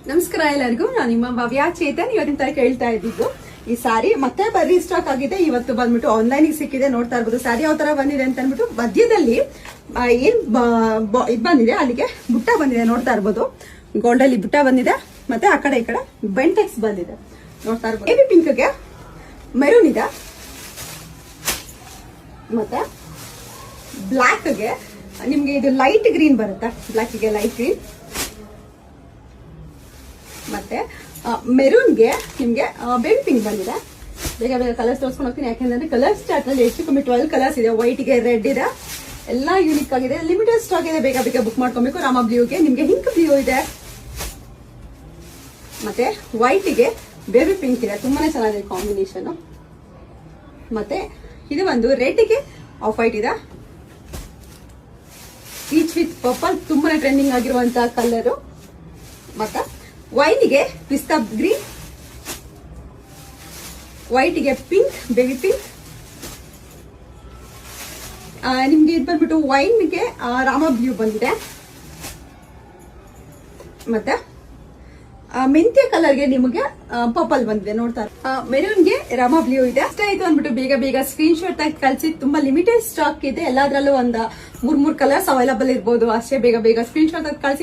ನಮಸ್ಕಾರ ಎಲ್ಲರಿಗೂ. ನಾನು ನಿಮ್ಮ ಭವ್ಯ ಚೇತನ್. ಇವತ್ತಿನ ತರ ಕೇಳ್ತಾ ಇದ್ದಿದ್ದು ಈ ಸಾರಿ ಮತ್ತೆ ಬರ್ರಿ ಸ್ಟಾಕ್ ಆಗಿದೆ. ಇವತ್ತು ಬಂದ್ಬಿಟ್ಟು ಆನ್ಲೈನ್ ಸಿಕ್ಕಿದೆ. ನೋಡ್ತಾ ಇರ್ಬೋದು ಸಾರಿ ಯಾವ ತರ ಬಂದಿದೆ ಅಂತ ಅಂದ್ಬಿಟ್ಟು. ಮಧ್ಯದಲ್ಲಿ ಏನ್ ಇದ್ ಬಂದಿದೆ, ಅಲ್ಲಿಗೆ ಬುಟ್ಟ ಬಂದಿದೆ. ನೋಡ್ತಾ ಇರ್ಬೋದು ಗೋಲ್ಡಲ್ಲಿ ಬುಟ್ಟ ಬಂದಿದೆ. ಮತ್ತೆ ಆ ಕಡೆ ಈ ಕಡೆ ಬೆಂಟೆಕ್ಸ್ ಬಂದಿದೆ. ನೋಡ್ತಾ ಇರ್ಬೋದು. ಬೇಬಿ ಪಿಂಕ್ಗೆ ಮೆರೂನ್ ಇದೆ. ಮತ್ತೆ ಬ್ಲಾಕ್ಗೆ ನಿಮ್ಗೆ ಇದು ಲೈಟ್ ಗ್ರೀನ್ ಬರುತ್ತೆ. ಬ್ಲಾಕ್ಗೆ ಲೈಟ್ ಗ್ರೀನ್. ಮತ್ತೆ ಮೆರೂನ್ಗೆ ನಿಮ್ಗೆ ಬೇಬಿ ಪಿಂಕ್ ಬಂದಿದೆ. ಬೇಗ ಬೇಗ ಕಲರ್ಸ್ ತೋರಿಸ್ಕೊಂಡು ಹೋಗ್ತೀನಿ, ಯಾಕೆಂದ್ರೆ ಕಲರ್ಸ್ ಚಾರ್ಟ್ ಅಲ್ಲಿ ಹೆಚ್ಚು ಕಮ್ಮಿ 12 ಕಲರ್ಸ್ ಇದೆ. ವೈಟ್ಗೆ ರೆಡ್ ಇದೆ, ಎಲ್ಲಾ ಯೂನಿಕ್ ಆಗಿದೆ. ಲಿಮಿಟೆಡ್ ಸ್ಟಾಕ್ ಇದೆ, ಬೇಗ ಬೇಗ ಬುಕ್ ಮಾಡ್ಕೊಬೇಕು. ರಾಮ ಬ್ಲೂಗೆ ನಿಮ್ಗೆ ಹಿಂಕ್ ಬ್ಲೂ ಇದೆ. ಮತ್ತೆ ವೈಟ್ಗೆ ಬೇಬಿ ಪಿಂಕ್ ಇದೆ. ತುಂಬಾನೇ ಚೆನ್ನಾಗಿದೆ ಕಾಂಬಿನೇಷನ್. ಮತ್ತೆ ಇದು ಒಂದು ರೆಡ್ಗೆ ಆಫ್ ವೈಟ್ ಇದೆ. ಈಚ್ ವಿತ್ ಪರ್ಪಲ್ ತುಂಬಾನೇ ಟ್ರೆಂಡಿಂಗ್ ಆಗಿರುವಂತಹ ಕಲರ್. ಮತ್ತೆ ವೈನ್ಗೆ ಪಿಸ್ತಾ ಗ್ರೀನ್, ವೈಟ್ಗೆ ಪಿಂಕ್, ಬೇಬಿ ಪಿಂಕ್. ನಿಮ್ಗೆ ಇದು ಬಂದ್ಬಿಟ್ಟು ವೈನ್ಗೆ ರಾಮ ಬ್ಲೂ ಬಂದಿದೆ. ಮತ್ತೆ ಮೆಂತ್ಯ ಕಲರ್ಗೆ ನಿಮಗೆ ಪರ್ಪಲ್ ಬಂದಿದೆ. ನೋಡ್ತಾ ಮೆರೂನ್ಗೆ ರಾಮ ಬ್ಲೂ ಇದೆ. ಅಷ್ಟೇ ಆಯ್ತು ಅಂದ್ಬಿಟ್ಟು ಬೇಗ ಬೇಗ ಸ್ಕ್ರೀನ್ ಶಾಟ್ ತೆಗೆದು ಕಳಿಸಿ. ತುಂಬಾ ಲಿಮಿಟೆಡ್ ಸ್ಟಾಕ್ ಇದೆ. ಎಲ್ಲಾದ್ರಲ್ಲೂ ಒಂದು 3 ಕಲರ್ಸ್ ಅವೈಲಬಲ್ ಇರ್ಬೋದು. ಅಷ್ಟೇ ಬೇಗ ಬೇಗ ಸ್ಕ್ರೀನ್ ಶಾಟ್ ತೆಗೆದು ಕಳಿಸಿ.